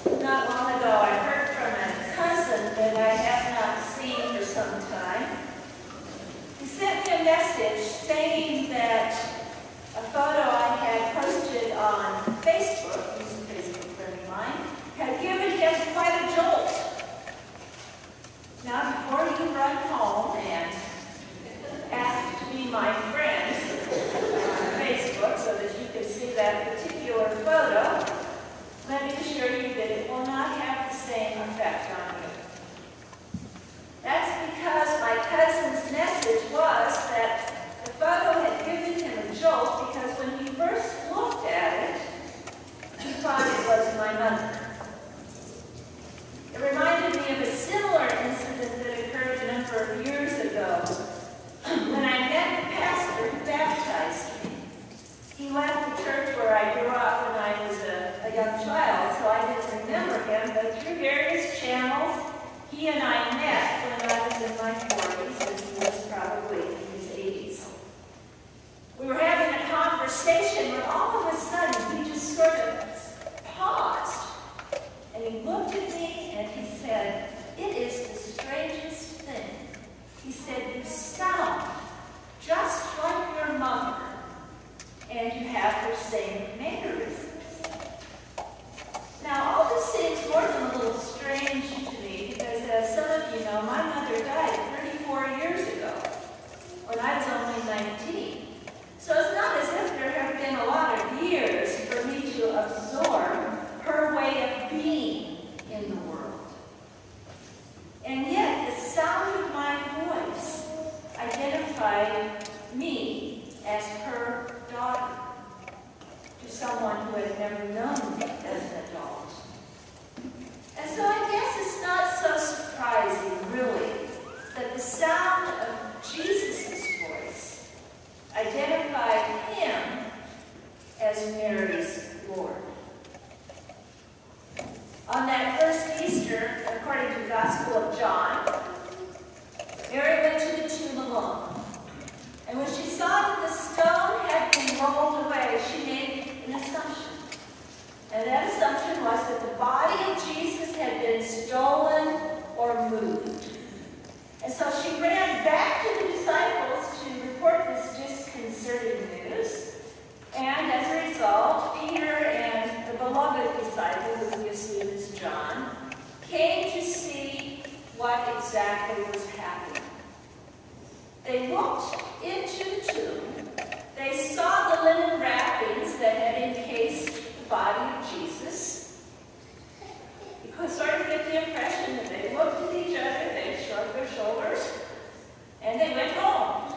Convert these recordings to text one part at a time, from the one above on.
Not long ago, I heard from a cousin that I have not seen for some time. He sent me a message saying that a photo I had posted on Facebook, he's a Facebook friend of mine, had given him quite a jolt. Now, before you run home and ask to be my friend on Facebook so that you can see that particular photo, let me assure you that it will not have the same effect on you. That's because my cousin's message was that the photo had given him a jolt because when he first looked at it, he thought it was my mother. It reminded me of a similar incident that occurred a number of years ago when I met the pastor who baptized me. He left the church where I grew up when I was a young child, so I didn't remember him, but through various channels, he and I met when I was in my 40s, and he was probably in his 80s. We were having a conversation when all of a sudden he just sort of paused, and he looked at me and he said, "It is the strangest thing." He said, "You sound just like your mother, and you have her same mannerisms." Now, all this seems more than a little strange to me because, as some of you know, my mother died 34 years ago when I was only 19. So it's not as if there have been a lot of years for me to absorb her way of being in the world. And yet, the sound of my voice identified me as her daughter to someone who had never known me as an adult. And so I guess it's not so surprising, really, that the sound of Jesus' voice identified him as Mary's Lord. On that first Easter, according to the Gospel of John, Mary went to the tomb alone. And when she saw that the stone had been rolled away, she made an assumption. And that assumption was that the body of Jesus had been stolen or moved. And so she ran back to the disciples to report this disconcerting news. And as a result, Peter and the beloved disciple, who we assume is John, came to see what exactly was happening. They looked into the tomb. They saw the linen wrappings that had encased the body of Jesus. You could sort of get the impression that they looked at each other, they shrugged their shoulders, and they went home.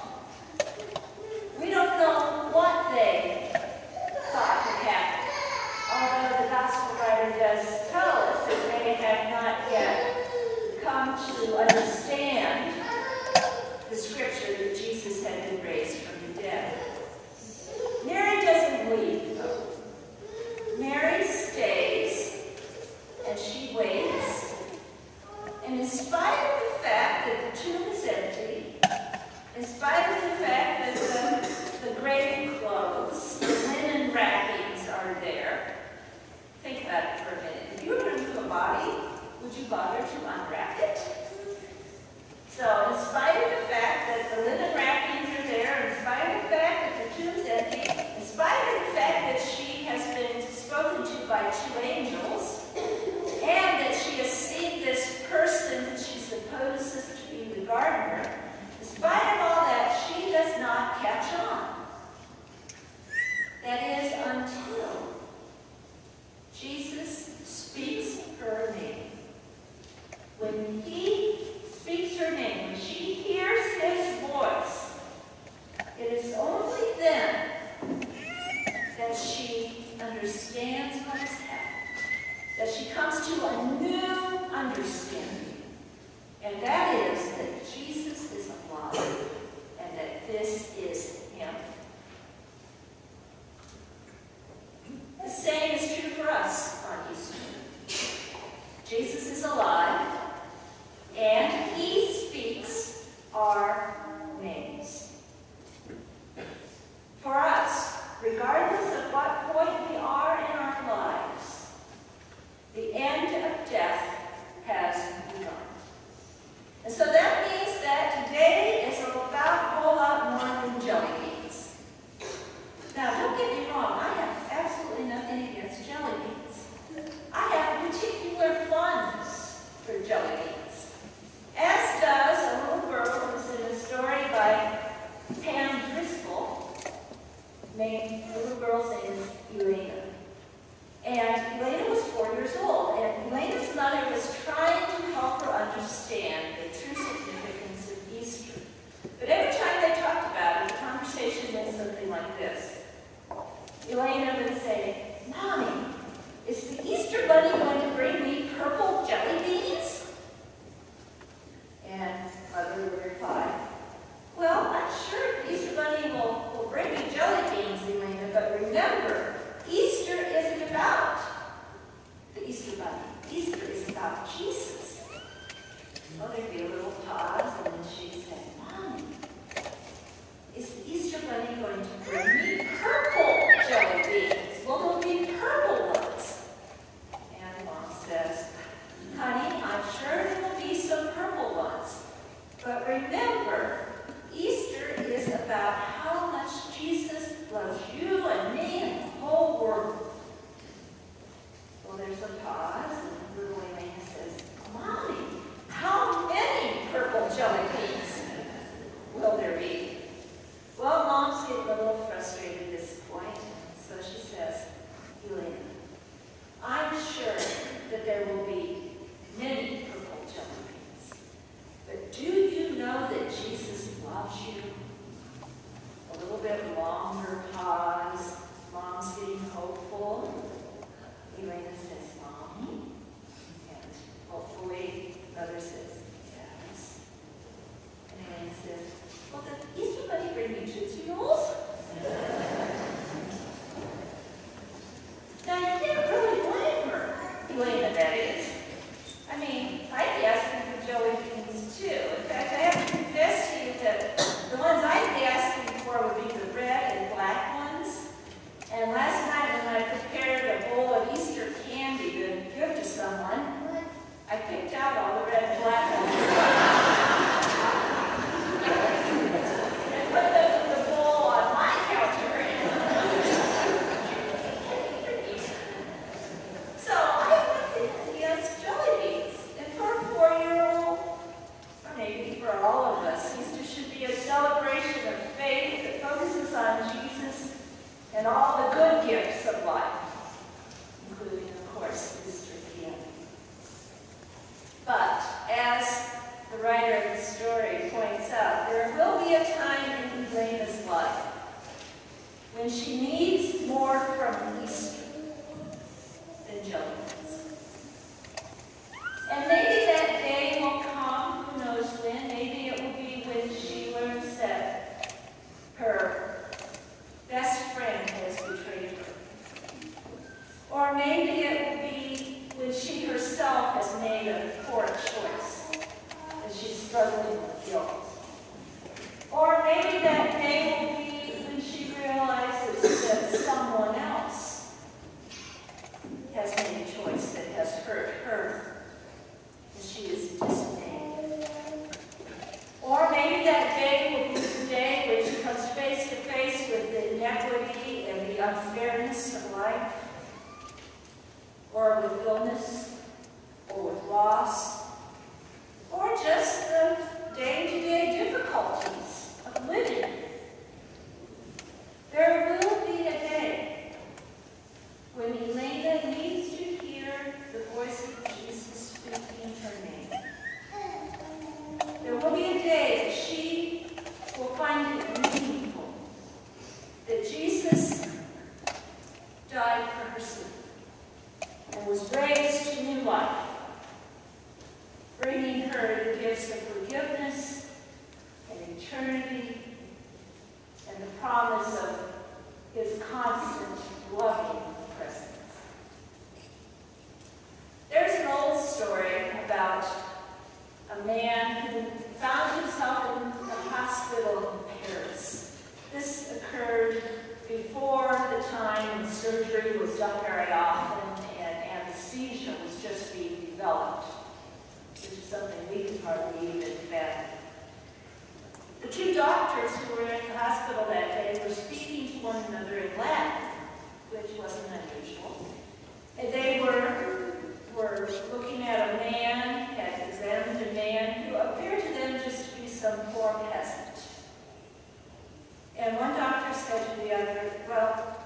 We don't know what they thought had happened, although the gospel writer does tell us that they had not yet come to understand the scripture that Jesus had been raised from the dead. Mary doesn't leave, though. Mary stays, and she waits. And in spite of the fact that the tomb is empty, in spite of the fact that the grave clothes, the linen wrappings are there, think about it for a minute. If you were going to move a body, would you bother to unwrap it? So, in spite of the fact that the linen wrappings are there, in spite of the fact that the tomb's empty, in spite of the fact that she has been spoken to by 2 angels, and that she has seen this person that she supposes to be the gardener, in spite of all that, she does not catch on. That is, until Jesus speaks her name. When he speaks her name, when she hears his voice, it is only then that she understands what has happened, that she comes to a new understanding, and that is that Jesus is alive and that this is him. The same is true for us on Easter. Jesus is alive, and he speaks our names. For us, regardless of what point we are in our lives, the end years old, and Elena's mother was trying to help her understand the true significance of Easter. But every time they talked about it, the conversation went something like this. Elena would say, "Mommy, is the Easter Bunny going to bring me purple jelly beans?" And Mother would reply, "Well, I'm sure the Easter Bunny will bring you jelly beans, Elena, but remember, Easter isn't about the Easter Bunny. Easter is about Jesus." Well, there'd be a little pause, and then she'd say, "Mommy, is the Easter Bunny going to bring me purple jelly beans? Will there be purple ones?" And Mom says, "Honey, I'm sure there will be some purple ones. But remember, Easter is about how much Jesus loves you and me and the whole world." Well, there's a pause, and little Elena says, "Mommy, how many purple jelly beans will there be?" Well, Mom's getting a little frustrated at this point, so she says, "Elena, I'm sure that there will be many purple jelly beans. But do you know that Jesus loves you?" A little bit longer pause. Mom's getting hopeful. Elena says, "Mommy?" And hopefully Mother says, "Yes." And Elena says, "Well, did Easter Bunny bring me Tootsie Rolls?" Now, you can't really blame her, Elena, that is. I mean, I'd be asking for jelly beans too. In fact, I have to confess to you that the ones I'd be asking for would be the red and black ones. And last night when I prepared a bowl of Easter candy to give to someone, I picked out all the red and black ones. And put them in the bowl on my counter. So I have nothing against jelly beans. And for a 4-year-old, or maybe for all of us, Easter should be a celebration of faith that focuses on Jesus and all the good gifts of life, including, of course, Easter candy. But as the writer of the story points out, there will be a time in Elena's life when she needs more from Easter than jelly beans. And maybe that day will come, who knows when. Maybe it will be when she learns that her best friend has betrayed her. Or maybe it will be when she herself has made a poor choice and she's struggling with guilt. Or maybe that day will be when she realizes that someone else has made a choice that has hurt her and she is dismayed. Or maybe that day will be the day when she comes face to face with the inequity and the unfairness of life, or with illness, or with loss, or just the day-to-day difficulties of living. There will be a day when Elena needs to hear the voice of Jesus speaking her name. There will be a day that she will find it meaningful that Jesus died for her sin and was raised to new life, bringing her the gifts of forgiveness and eternity and the promise of his constant loving presence. There's an old story about a man who found himself in a hospital in Paris. This occurred before the time when surgery was done very often and anesthesia was just being developed, which is something we can hardly even fathom. The two doctors who were in the hospital that day were speaking to one another in Latin, which wasn't unusual. And they were looking at a man, had examined a man who appeared to them just to be some poor peasant. And one doctor said to the other, "Well,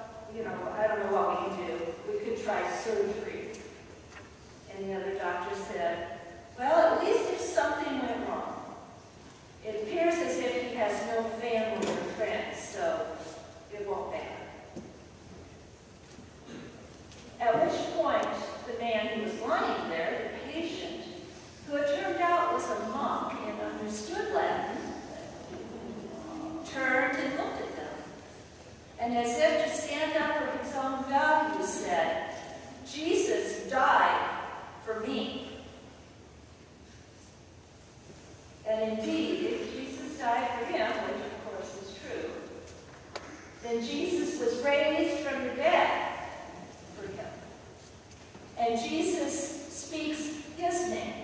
I don't know what we can do. We could try surgery." And Jesus speaks his name.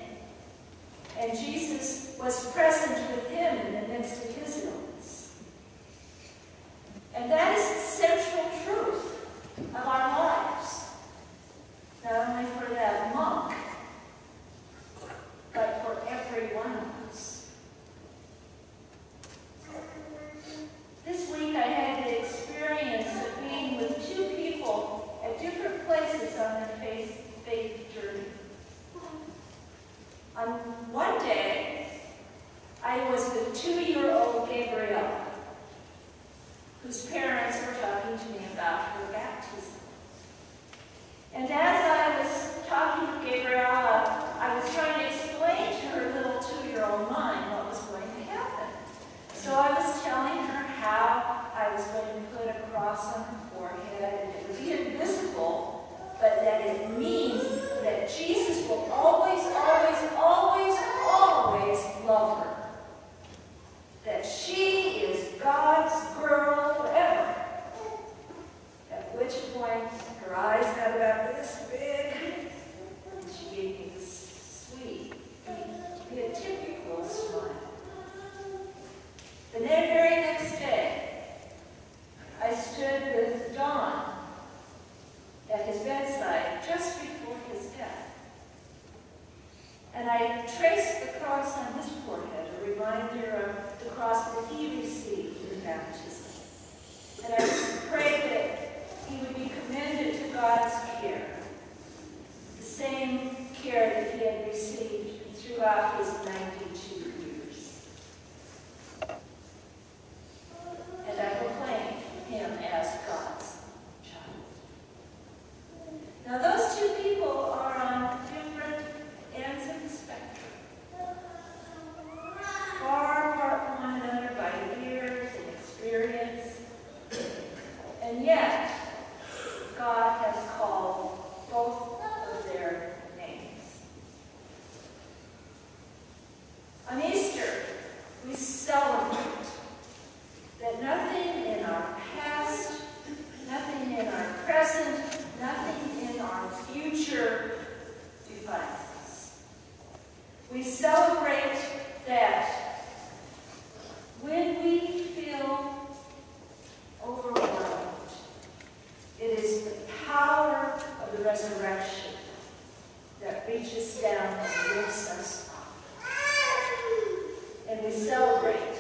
And Jesus was present with him in the midst of his illness. And that is the central truth of our lives. Not only for that monk, but for every one of us. This week I had the experience of being with two people at different places on their faith journey. On one day, I was with 2-year-old Gabriella, whose parents were talking to me about her baptism. And as I was talking to Gabriella, I was trying to explain to her little 2-year-old mind what was going to happen. So I was telling her how I was going to put a cross on her forehead, and it would be invisible, but that it means that Jesus will always, always, always, always love her. That she is God's girl forever. At which point, her eyes got about this big, and she gave me this sweet, beatifical smile. The very next day, I stood with Don at his bedside just before his death. And I traced the cross on his forehead, a reminder of the cross that he received in baptism. And I prayed that he would be commended to God's care, the same care that he had received throughout his 92 years. And I proclaimed him as God's child. Now those two people are on different ends of the spectrum, far apart from one another by years and experience, and yet God has called both of their names. On Easter, we celebrate that nothing in our past, nothing in our present, nothing in our future defines us. We celebrate that when we feel overwhelmed, it is the power of the resurrection that reaches down and lifts us up. And we celebrate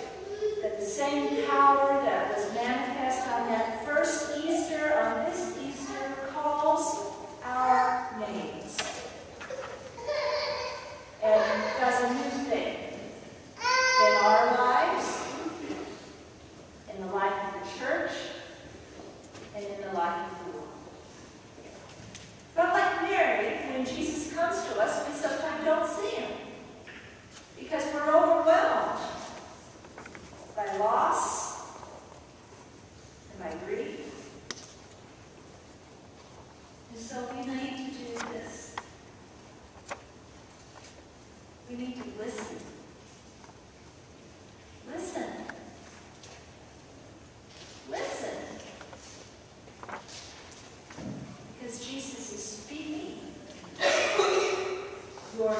that the same power that was manifest on that first Easter, on this Easter, calls our names and does a new thing in our lives, in the life of the church, and in the life of the world. But like Mary, when Jesus comes to us, we sometimes don't see him because we're overwhelmed by loss and by grief. And so we need to do this. We need to listen. Listen. Listen. Because Jesus is speaking your